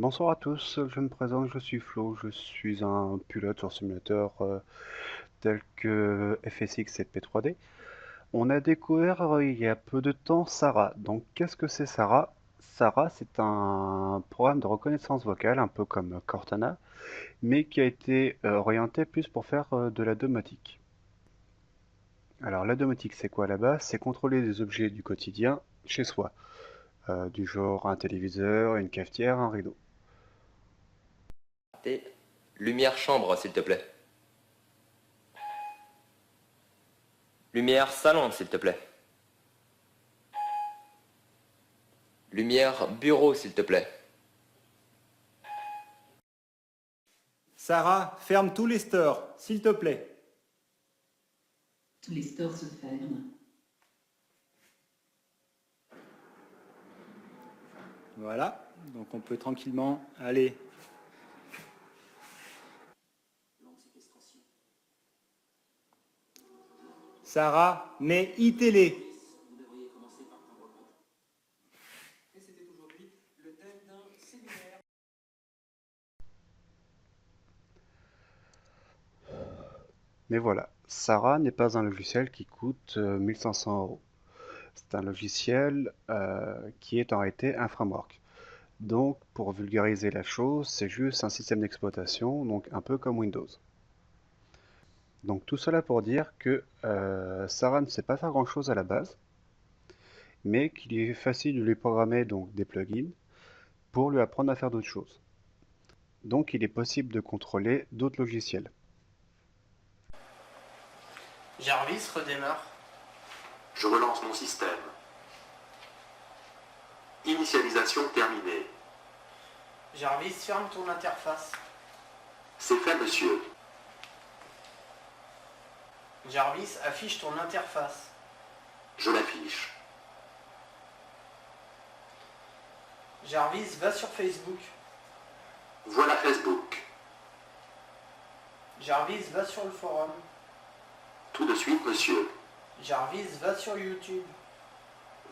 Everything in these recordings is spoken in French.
Bonsoir à tous, je me présente, je suis Flo, je suis un pilote sur simulateur tel que FSX et P3D. On a découvert il y a peu de temps Sarah. Donc qu'est-ce que c'est Sarah? Sarah, c'est un programme de reconnaissance vocale, un peu comme Cortana, mais qui a été orienté plus pour faire de la domotique. Alors la domotique, c'est quoi à la base? C'est contrôler des objets du quotidien chez soi, du genre un téléviseur, une cafetière, un rideau. Et lumière chambre, s'il te plaît. Lumière salon, s'il te plaît. Lumière bureau, s'il te plaît. Sarah, ferme tous les stores, s'il te plaît. Tous les stores se ferment. Voilà, donc on peut tranquillement aller. Sarah, mets iTélé. Mais voilà, Sarah n'est pas un logiciel qui coûte 1500 €. C'est un logiciel qui est en réalité un framework. Donc, pour vulgariser la chose, c'est juste un système d'exploitation, donc un peu comme Windows. Donc tout cela pour dire que Sarah ne sait pas faire grand-chose à la base, mais qu'il est facile de lui programmer donc des plugins pour lui apprendre à faire d'autres choses. Donc il est possible de contrôler d'autres logiciels. Jarvis redémarre. Je relance mon système. Initialisation terminée. Jarvis, ferme ton interface. C'est fait, monsieur. Jarvis, affiche ton interface. Je l'affiche. Jarvis, va sur Facebook. Voilà Facebook. Jarvis, va sur le forum. Tout de suite, monsieur. Jarvis, va sur YouTube.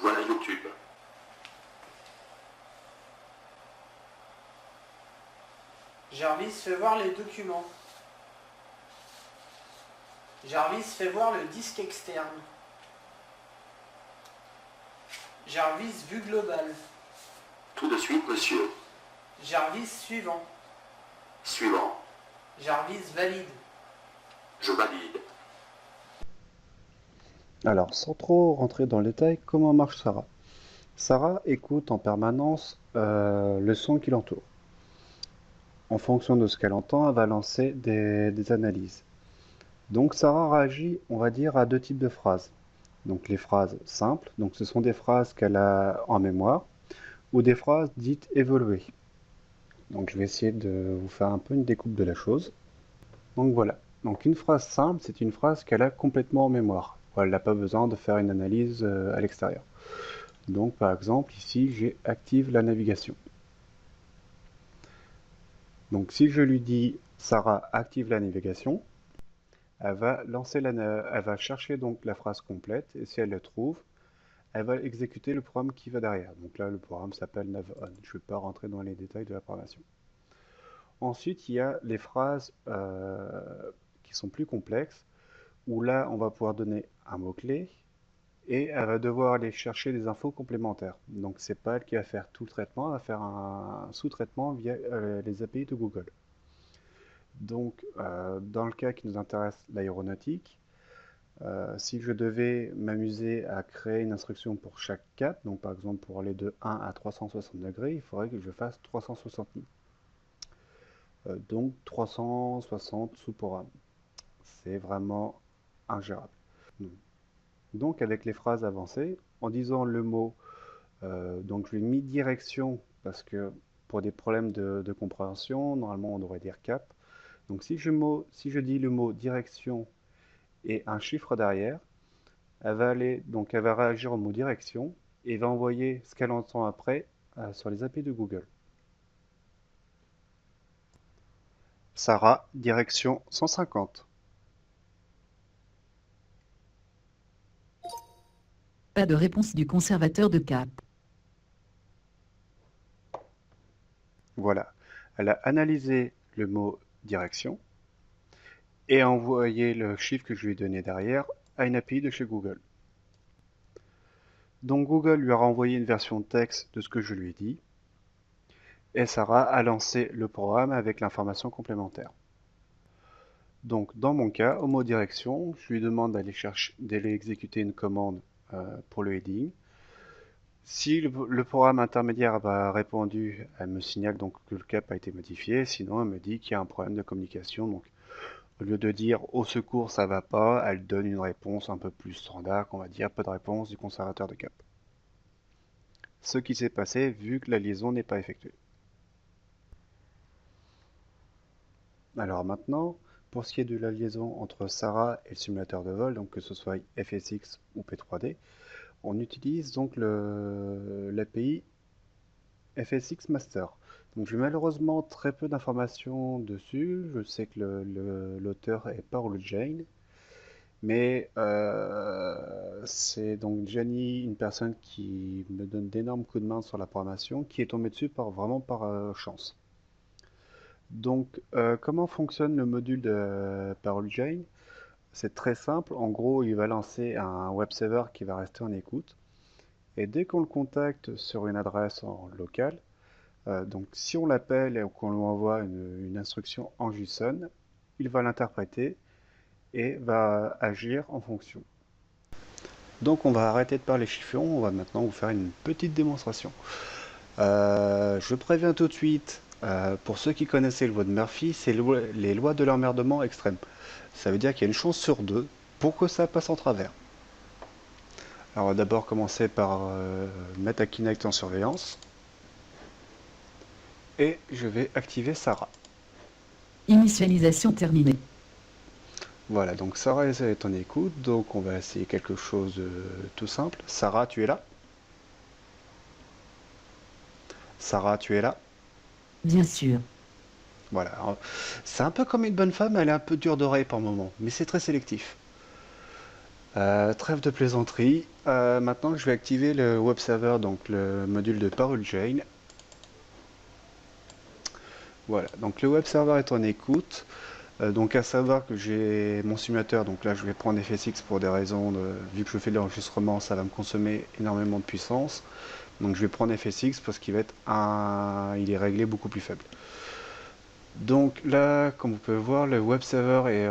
Voilà YouTube. Jarvis, fais voir les documents. Jarvis, fais voir le disque externe. Jarvis, vue globale. Tout de suite, monsieur. Jarvis, suivant. Suivant. Jarvis, valide. Je valide. Alors, sans trop rentrer dans le détail, comment marche Sarah? Sarah écoute en permanence le son qui l'entoure. En fonction de ce qu'elle entend, elle va lancer des analyses. Donc Sarah réagit, on va dire, à deux types de phrases. Donc les phrases simples, donc ce sont des phrases qu'elle a en mémoire, ou des phrases dites évoluées. Donc je vais essayer de vous faire un peu une découpe de la chose. Donc voilà. Donc une phrase simple, c'est une phrase qu'elle a complètement en mémoire. Elle n'a pas besoin de faire une analyse à l'extérieur. Donc par exemple, ici, j'ai active la navigation. Donc si je lui dis Sarah active la navigation, elle va elle va chercher donc la phrase complète et si elle la trouve, elle va exécuter le programme qui va derrière. Donc là, le programme s'appelle NavOn. Je ne vais pas rentrer dans les détails de la programmation. Ensuite, il y a les phrases qui sont plus complexes, où là, on va pouvoir donner un mot-clé, et elle va devoir aller chercher des infos complémentaires. Donc c'est pas elle qui va faire tout le traitement, elle va faire un sous-traitement via les API de Google. Donc dans le cas qui nous intéresse, l'aéronautique, si je devais m'amuser à créer une instruction pour chaque cap, donc par exemple pour aller de 1 à 360 degrés, il faudrait que je fasse 360 lignes. Donc 360 sous-programmes. C'est vraiment ingérable. Donc avec les phrases avancées, en disant le mot, donc je lui ai mis direction parce que pour des problèmes de compréhension, normalement on devrait dire cap. Donc si je dis le mot direction et un chiffre derrière, elle va réagir au mot direction et va envoyer ce qu'elle entend après sur les API de Google. Sarah, direction 150. Pas de réponse du conservateur de Cap. Voilà. Elle a analysé le mot direction et a envoyé le chiffre que je lui ai donné derrière à une API de chez Google. Donc Google lui a renvoyé une version texte de ce que je lui ai dit et Sarah a lancé le programme avec l'information complémentaire. Donc dans mon cas, au mot direction, je lui demande d'aller exécuter une commande pour le heading. Si le programme intermédiaire a répondu, elle me signale donc que le cap a été modifié, sinon elle me dit qu'il y a un problème de communication. Donc au lieu de dire au secours ça va pas, elle donne une réponse un peu plus standard, qu'on va dire pas de réponse du conservateur de cap. Ce qui s'est passé vu que la liaison n'est pas effectuée. Alors maintenant, pour ce qui est de la liaison entre Sarah et le simulateur de vol, donc que ce soit FSX ou P3D, on utilise donc l'API FSX Master. Donc j'ai malheureusement très peu d'informations dessus. Je sais que l'auteur est Paul Jane, mais c'est donc Jenny, une personne qui me donne d'énormes coups de main sur la programmation, qui est tombée dessus vraiment par chance. Donc comment fonctionne le module de Paul Jane? C'est très simple. En gros, il va lancer un web server qui va rester en écoute. Et dès qu'on le contacte sur une adresse en local, donc si on l'appelle et qu'on lui envoie une instruction en JSON, il va l'interpréter et va agir en fonction. Donc on va arrêter de parler chiffon, on va maintenant vous faire une petite démonstration. Je préviens tout de suite, pour ceux qui connaissaient le loi de Murphy, c'est les lois de l'emmerdement extrême. Ça veut dire qu'il y a une chance sur 2 pour que ça passe en travers. Alors on va d'abord commencer par mettre Kinect en surveillance. Et je vais activer Sarah. Initialisation terminée. Voilà, donc Sarah est en écoute, donc on va essayer quelque chose de tout simple. Sarah, tu es là? Sarah, tu es là? Bien sûr. Voilà, c'est un peu comme une bonne femme, elle est un peu dure d'oreille par moment, mais c'est très sélectif. Trêve de plaisanterie. Maintenant, je vais activer le web server, donc le module de Parole Jane. Voilà, donc le web server est en écoute. Donc à savoir que j'ai mon simulateur, donc là je vais prendre FSX pour des raisons vu que je fais de l'enregistrement, ça va me consommer énormément de puissance. Donc je vais prendre FSX parce qu'il va être il est réglé beaucoup plus faible. Donc là, comme vous pouvez voir, le web server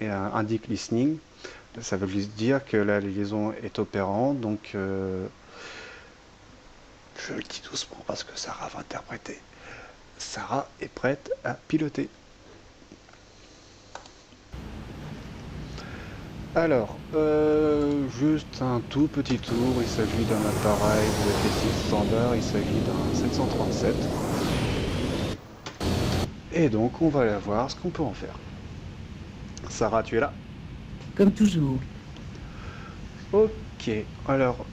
indique listening. Ça veut juste dire que la liaison est opérante, donc je le dis doucement parce que Sarah va interpréter. Sarah est prête à piloter. Alors, juste un tout petit tour, il s'agit d'un appareil de FSX standard, il s'agit d'un 737. Et donc, on va aller voir ce qu'on peut en faire. Sarah, tu es là? Comme toujours. Ok, alors,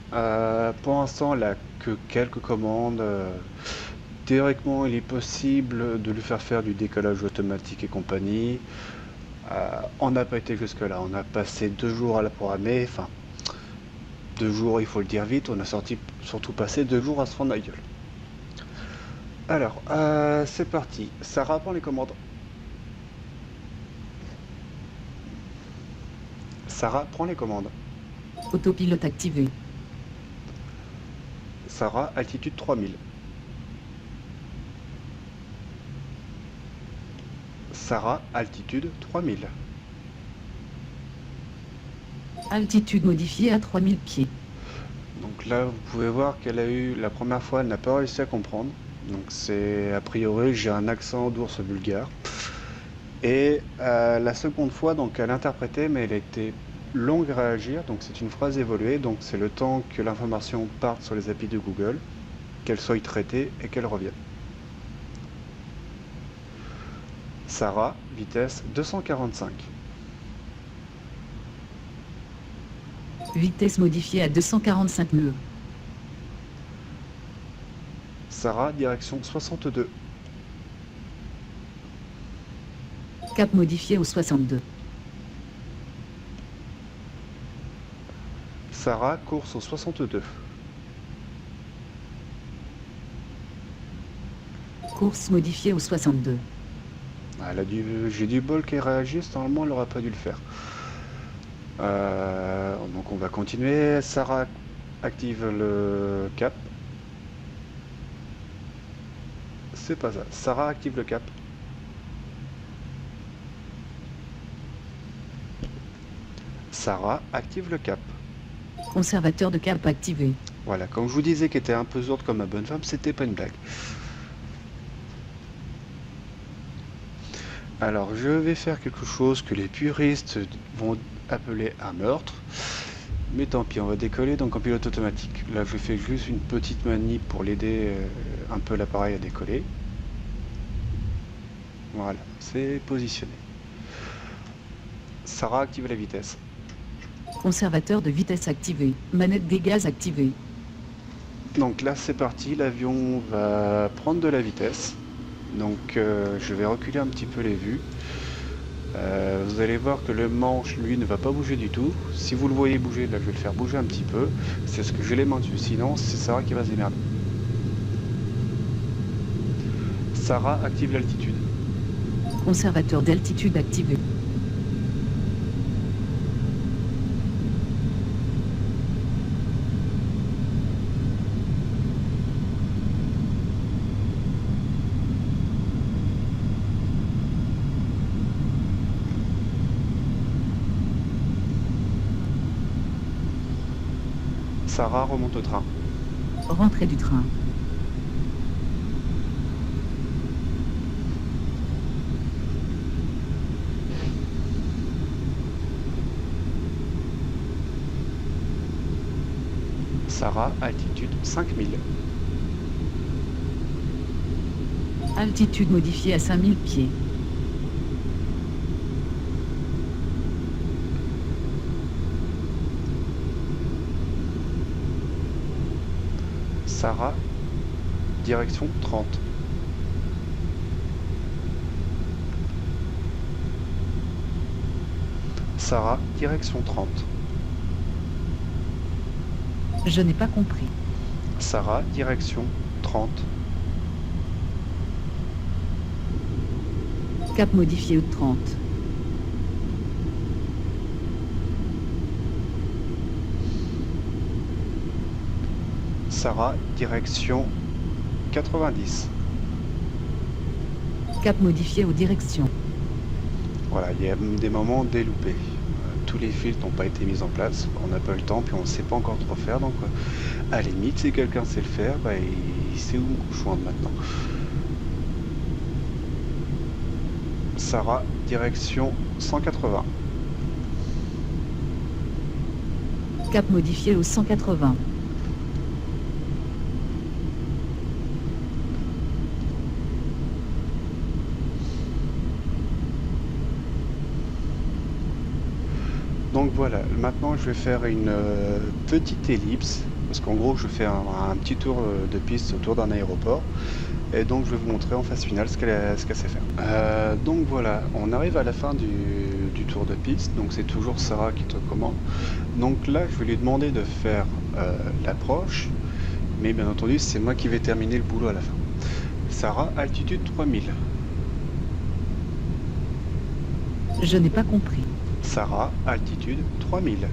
pour l'instant, elle n'a que quelques commandes. Théoriquement, il est possible de lui faire du décollage automatique et compagnie. On n'a pas été jusque-là, on a passé 2 jours à la programmer, enfin 2 jours il faut le dire vite, on a surtout passé 2 jours à se prendre la gueule. Alors, c'est parti, Sarah prend les commandes. Sarah prend les commandes. Autopilote activé. Sarah, altitude 3000. Sarah, altitude 3000. Altitude modifiée à 3000 pieds. Donc là, vous pouvez voir qu'elle a eu, la première fois, elle n'a pas réussi à comprendre. Donc c'est, a priori, j'ai un accent d'ours bulgare. Et la seconde fois, donc elle interprétait, mais elle a été longue à réagir. Donc c'est une phrase évoluée, donc c'est le temps que l'information parte sur les API de Google, qu'elle soit traitée et qu'elle revienne. Sarah, vitesse 245. Vitesse modifiée à 245 nœuds. Sarah, direction 62. Cap modifié au 62. Sarah, course au 62. course modifiée au 62. J'ai du bol qu'elle réagisse, normalement elle n'aurait pas dû le faire. Donc on va continuer. Sarah active le cap. C'est pas ça. Sarah active le cap. Sarah active le cap. Conservateur de cap activé. Voilà, comme je vous disais qu'elle était un peu sourde comme ma bonne femme, c'était pas une blague. Alors je vais faire quelque chose que les puristes vont appeler un meurtre. Mais tant pis, on va décoller donc en pilote automatique. Là je fais juste une petite manip pour l'aider un peu l'appareil à décoller. Voilà, c'est positionné. Sarah active la vitesse. Conservateur de vitesse activé. Manette des gaz activée. Donc là c'est parti, l'avion va prendre de la vitesse. Donc je vais reculer un petit peu les vues. Vous allez voir que le manche lui ne va pas bouger du tout. Si vous le voyez bouger, là je vais le faire bouger un petit peu. C'est ce que j'ai les mains dessus, sinon c'est Sarah qui va se démerder. Sarah active l'altitude. Conservateur d'altitude activé. Sarah remonte au train. Rentrée du train. Sarah, altitude 5000. Altitude modifiée à 5000 pieds. Sarah, direction 30. Sarah, direction 30. Je n'ai pas compris. Sarah, direction 30. Cap modifié au 30. Sarah, direction 90. Cap modifié aux directions. Voilà, il y a des moments déloupés. Tous les filtres n'ont pas été mis en place, on n'a pas le temps, puis on ne sait pas encore trop faire, donc à la limite, si quelqu'un sait le faire, bah, il sait où me joindre maintenant. Sarah, direction 180. Cap modifié au 180. Donc voilà, maintenant je vais faire une petite ellipse, parce qu'en gros je fais un petit tour de piste autour d'un aéroport, et donc je vais vous montrer en phase finale ce qu'elle sait faire. Donc voilà, on arrive à la fin du tour de piste, donc c'est toujours Sarah qui te commande. Donc là je vais lui demander de faire l'approche, mais bien entendu c'est moi qui vais terminer le boulot à la fin. Sarah, altitude 3000. Je n'ai pas compris. Sarah, altitude 3000.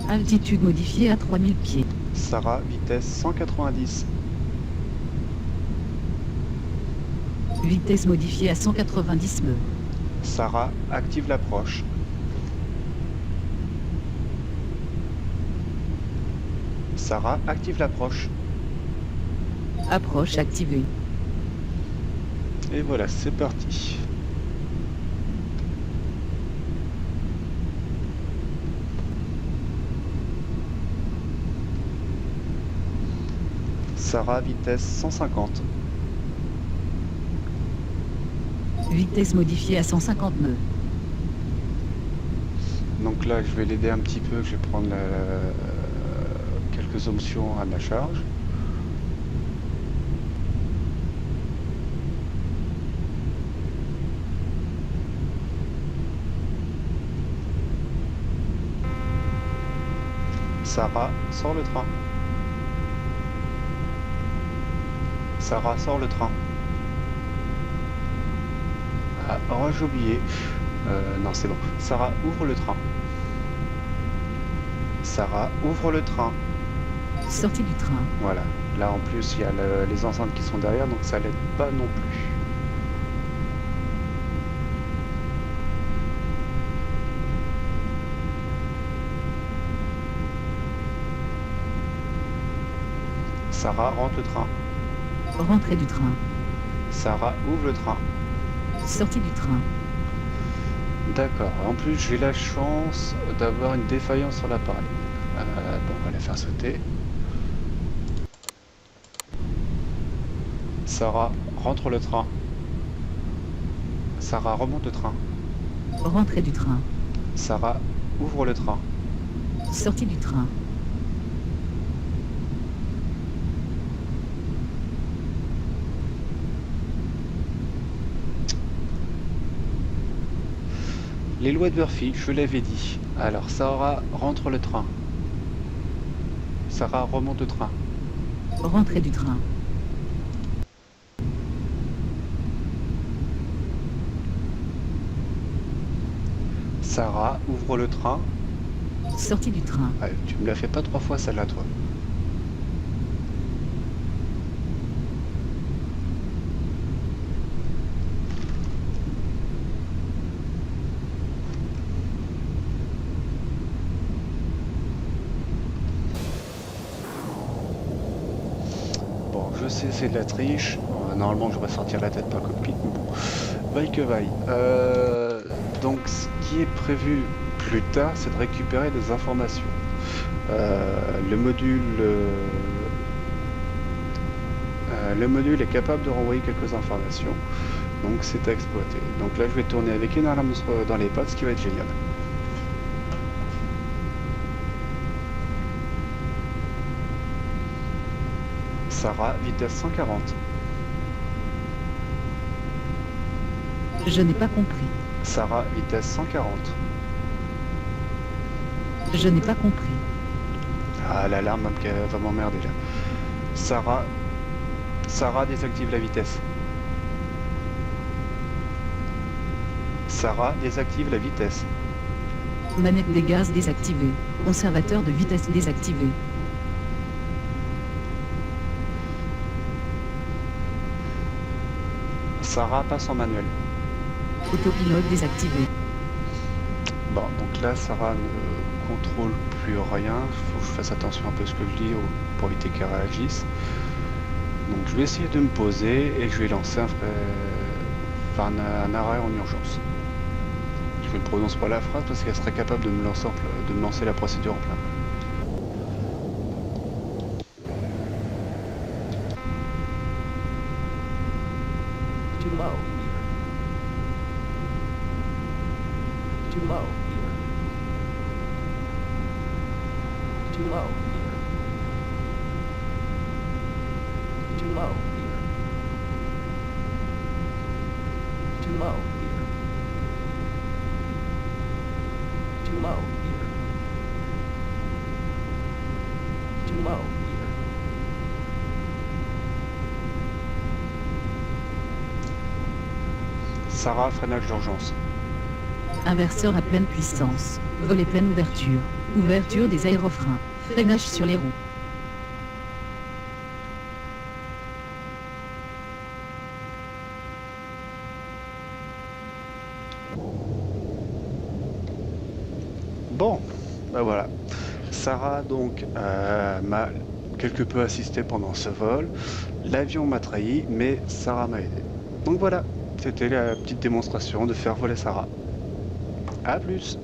Altitude modifiée à 3000 pieds. Sarah, vitesse 190. Vitesse modifiée à 190 nœuds. Sarah, active l'approche. Sarah, active l'approche. Approche activée. Et voilà, c'est parti. Sarah, vitesse 150. Vitesse modifiée à 150 nœuds. Donc là, je vais l'aider un petit peu. Je vais prendre quelques options à ma charge. Sarah, sort le train. Sarah sort le train. Ah, oh, j'ai oublié. Non, c'est bon. Sarah ouvre le train. Sarah ouvre le train. Sortie du train. Voilà. Là, en plus, il y a les enceintes qui sont derrière, donc ça l'aide pas non plus. Sarah rentre le train. Rentrée du train. Sarah ouvre le train. Sortie du train. D'accord. En plus, j'ai la chance d'avoir une défaillance sur l'appareil. Bon, on va la faire sauter. Sarah rentre le train. Sarah remonte le train. Rentrée du train. Sarah ouvre le train. Sortie du train. Les lois de Murphy, je l'avais dit. Alors, Sarah rentre le train. Sarah remonte le train. Rentrée du train. Sarah ouvre le train. Sortie du train. Ouais, tu me l'as fait pas 3 fois celle-là, toi. Bon, je sais, c'est de la triche. Normalement, je devrais sortir la tête par le cockpit, mais bon, vaille que vaille. Donc, ce qui est prévu plus tard, c'est de récupérer des informations. Le module est capable de renvoyer quelques informations, donc c'est à exploiter. Donc là, je vais tourner avec une alarme dans les pattes, ce qui va être génial. Sarah, vitesse 140. Je n'ai pas compris. Sarah, vitesse 140. Je n'ai pas compris. Ah, l'alarme va m'emmerder là. Sarah désactive la vitesse. Sarah désactive la vitesse. Manette des gaz désactivée. Conservateur de vitesse désactivé. Sarah passe en manuel. Autopilote désactivé. Bon, donc là, Sarah ne contrôle plus rien. Il faut que je fasse attention un peu à ce que je dis pour éviter qu'elle réagisse. Donc je vais essayer de me poser et je vais lancer un arrêt en urgence. Je ne prononce pas la phrase parce qu'elle serait capable de me lancer la procédure en plein. Too low. Too low. Too low. Too low. Too low. Too low. Too low. Sarah, freinage d'urgence. Inverseur à pleine puissance. Volet pleine ouverture. Ouverture des aérofreins. Freinage sur les roues. Bon, ben voilà. Sarah donc m'a quelque peu assisté pendant ce vol. L'avion m'a trahi, mais Sarah m'a aidé. Donc voilà, c'était la petite démonstration de faire voler Sarah. A plus.